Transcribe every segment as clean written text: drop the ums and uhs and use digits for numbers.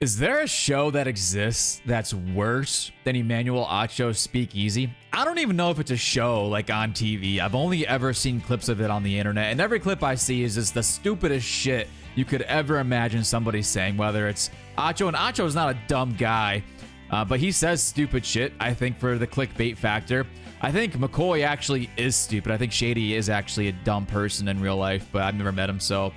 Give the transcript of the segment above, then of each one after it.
Is there a show that exists that's worse than Emmanuel Acho's Speakeasy? I don't even know if it's a show like on TV. I've only ever seen clips of it on the internet, and every clip I see is just the stupidest shit you could ever imagine somebody saying, whether it's Acho, and Acho is not a dumb guy, but he says stupid shit, I think, for the clickbait factor. I think McCoy actually is stupid. I think Shady is actually a dumb person in real life, but I've never met him, so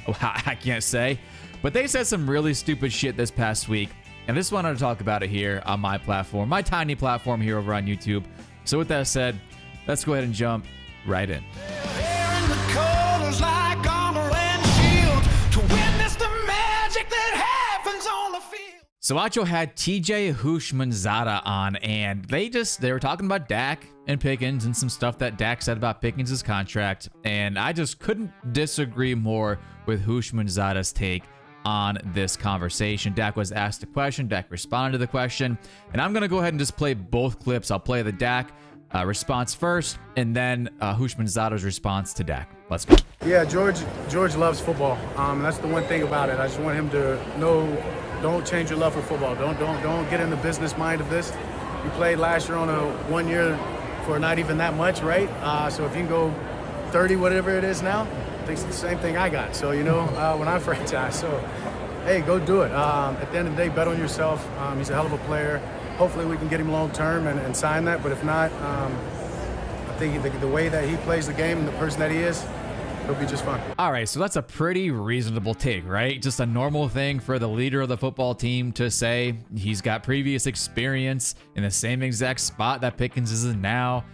I can't say. But they said some really stupid shit this past week, and I just wanted to talk about it here on my platform, my tiny platform here over on YouTube. So with that said, let's go ahead and jump right in. So Acho had TJ Houshmandzadeh on, and they were talking about Dak and Pickens and some stuff that Dak said about Pickens' contract, and I just couldn't disagree more with Houshmandzadeh's take on this conversation. Dak was asked a question, Dak responded to the question, and I'm going to go ahead and just play both clips. I'll play the Dak response first, and then Houshmandzadeh's response to Dak. Let's go. Yeah, George loves football. That's the one thing about it. I just want him to know, don't change your love for football. Don't get in the business mind of this. You played last year on a 1 year for not even that much, right? So if you can go 30, whatever it is now, I think it's the same thing I got. So, when I franchised, so, hey, go do it. At the end of the day, bet on yourself. He's a hell of a player. Hopefully we can get him long term and sign that. But if not, I think the way that he plays the game and the person that he is, he'll be just fine. All right, so that's a pretty reasonable take, right? Just a normal thing for the leader of the football team to say. He's got previous experience in the same exact spot that Pickens is in now.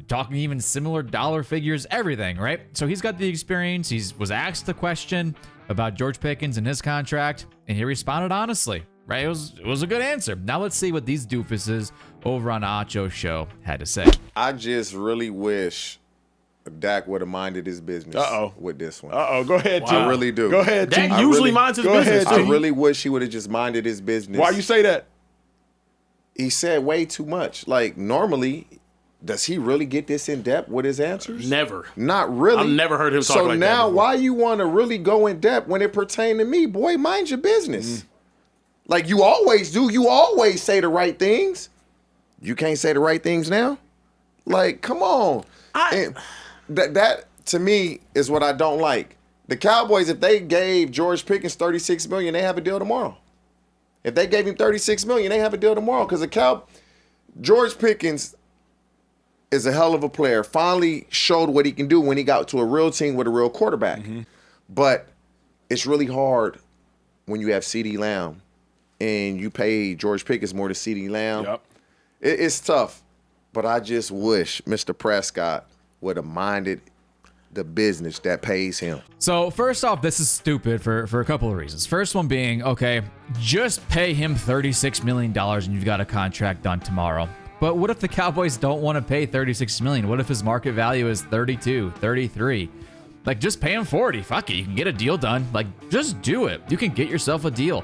Talking even similar dollar figures, everything, right? So he's got the experience. He was asked the question about George Pickens and his contract, and he responded honestly, right? It was a good answer. Now let's see what these doofuses over on Acho's show had to say. I just really wish Dak would have minded his business with this one. Go ahead, T. I really do. Go ahead, T. Dak usually minds his business. I really wish he would have just minded his business. Why you say that? He said way too much. Like, normally, does he really get this in depth with his answers? Never. Not really. I've never heard him talk like that. So now, before. why you want to really go in depth when it pertains to me? Boy, mind your business. Like you always do. You always say the right things. You can't say the right things now? Like, come on. That to me is what I don't like. The Cowboys, if they gave George Pickens $36 million, they have a deal tomorrow. If they gave him $36 million, they have a deal tomorrow. Because George Pickens is a hell of a player. Finally showed what he can do when he got to a real team with a real quarterback. But it's really hard when you have CeeDee Lamb and you pay George Pickens more than CeeDee Lamb. Yep. It's tough. But I just wish Mr. Prescott would have minded the business that pays him. So first off, this is stupid for a couple of reasons. First one being, okay, just pay him $36 million and you've got a contract done tomorrow. But what if the Cowboys don't want to pay $36 million? What if his market value is 32, 33? Like, just pay him 40. Fuck it, you can get a deal done. Like, just do it. You can get yourself a deal.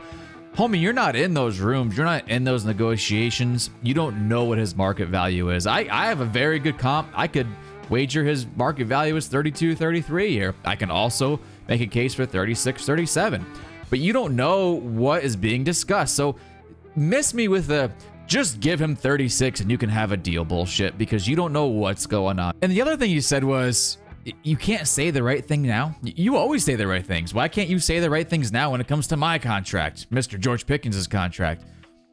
Homie, you're not in those rooms. You're not in those negotiations. You don't know what his market value is. I have a very good comp. I could wager his market value is 32, 33 here. I can also make a case for 36, 37. But you don't know what is being discussed. So miss me with the just give him 36 and you can have a deal bullshit, because you don't know what's going on. And the other thing you said was, you can't say the right thing now. You always say the right things. Why can't you say the right things now when it comes to my contract, Mr. George Pickens' contract?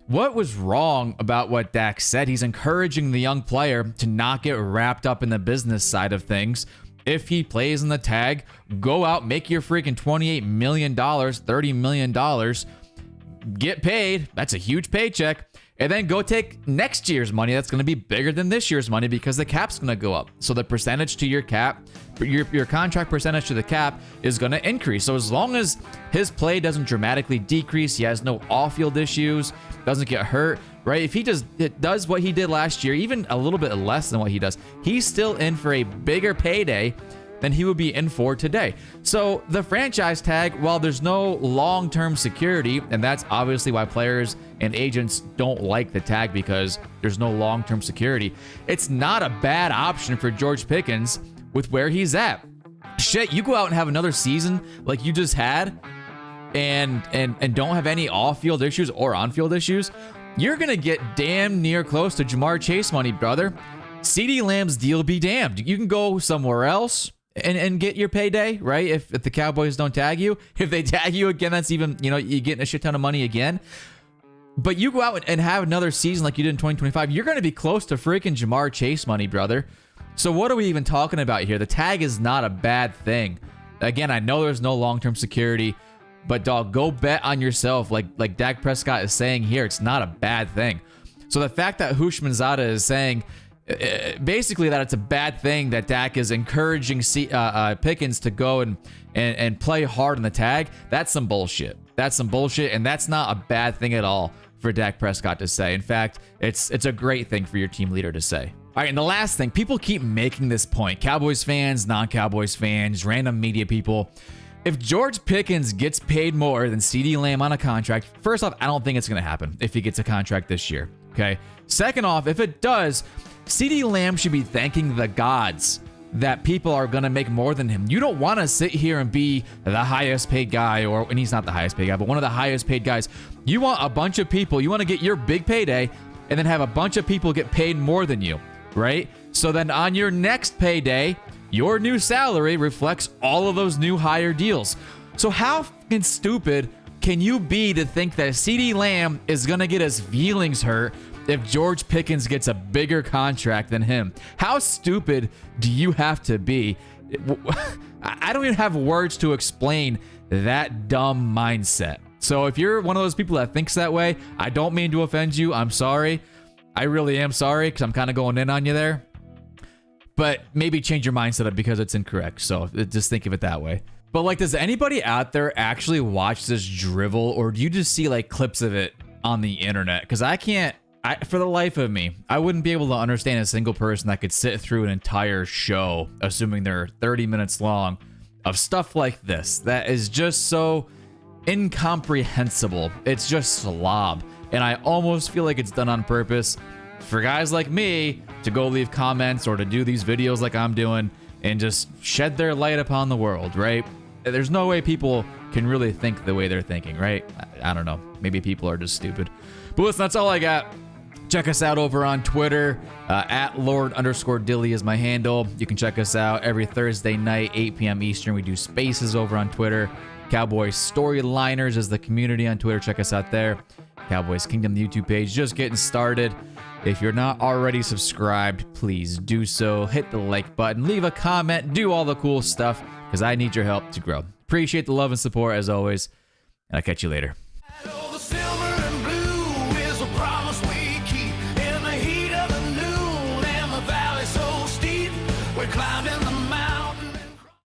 What was wrong about what Dak said? He's encouraging the young player to not get wrapped up in the business side of things. If he plays in the tag, go out, make your freaking $28 million, $30 million, get paid. That's a huge paycheck. And then go take next year's money that's going to be bigger than this year's money, because the cap's going to go up. So the percentage to your cap, your contract percentage to the cap is going to increase. So as long as his play doesn't dramatically decrease, he has no off-field issues, doesn't get hurt, right? If he does what he did last year, even a little bit less than what he does, he's still in for a bigger payday than he would be in for today. So the franchise tag, while there's no long-term security, and that's obviously why players and agents don't like the tag, because there's no long-term security, it's not a bad option for George Pickens with where he's at. Shit, you go out and have another season like you just had, and don't have any off-field issues or on-field issues, you're going to get damn near close to Jamar Chase money, brother. CeeDee Lamb's deal be damned. You can go somewhere else and get your payday, right? If the Cowboys don't tag you. If they tag you again, that's even, you're getting a shit ton of money again. But you go out and have another season like you did in 2025, you're going to be close to freaking Jamar Chase money, brother. So what are we even talking about here? The tag is not a bad thing. Again, I know there's no long-term security, but dog, go bet on yourself. Like Dak Prescott is saying here, it's not a bad thing. So the fact that Houshmandzadeh is saying basically that it's a bad thing that Dak is encouraging Pickens to go and play hard on the tag, that's some bullshit. That's some bullshit, and that's not a bad thing at all for Dak Prescott to say. In fact, it's a great thing for your team leader to say. All right, and the last thing, people keep making this point. Cowboys fans, non-Cowboys fans, random media people. If George Pickens gets paid more than CeeDee Lamb on a contract, first off, I don't think it's going to happen if he gets a contract this year, okay? Second off, if it does, CeeDee Lamb should be thanking the gods that people are going to make more than him. You don't want to sit here and be the highest paid guy, and he's not the highest paid guy, but one of the highest paid guys. You want a bunch of people, you want to get your big payday and then have a bunch of people get paid more than you, right? So then on your next payday, your new salary reflects all of those new higher deals. So how fucking stupid can you be to think that CeeDee Lamb is going to get his feelings hurt if George Pickens gets a bigger contract than him? How stupid do you have to be? I don't even have words to explain that dumb mindset. So if you're one of those people that thinks that way, I don't mean to offend you. I'm sorry. I really am sorry because I'm kind of going in on you there. But maybe change your mindset up because it's incorrect. So just think of it that way. But like, does anybody out there actually watch this drivel, or do you just see like clips of it on the internet? Because for the life of me, I wouldn't be able to understand a single person that could sit through an entire show, assuming they're 30 minutes long, of stuff like this. That is just so incomprehensible. It's just slob. And I almost feel like it's done on purpose for guys like me to go leave comments or to do these videos like I'm doing and just shed their light upon the world, right? There's no way people can really think the way they're thinking, right? I don't know. Maybe people are just stupid. But listen, that's all I got. Check us out over on Twitter. At Lord_Dilly is my handle. You can check us out every Thursday night, 8 p.m. Eastern. We do spaces over on Twitter. Cowboys Storyliners is the community on Twitter. Check us out there. Cowboys Kingdom, the YouTube page, just getting started. If you're not already subscribed, please do so. Hit the like button, leave a comment, do all the cool stuff, because I need your help to grow. Appreciate the love and support as always, and I'll catch you later. Climbing the mountain.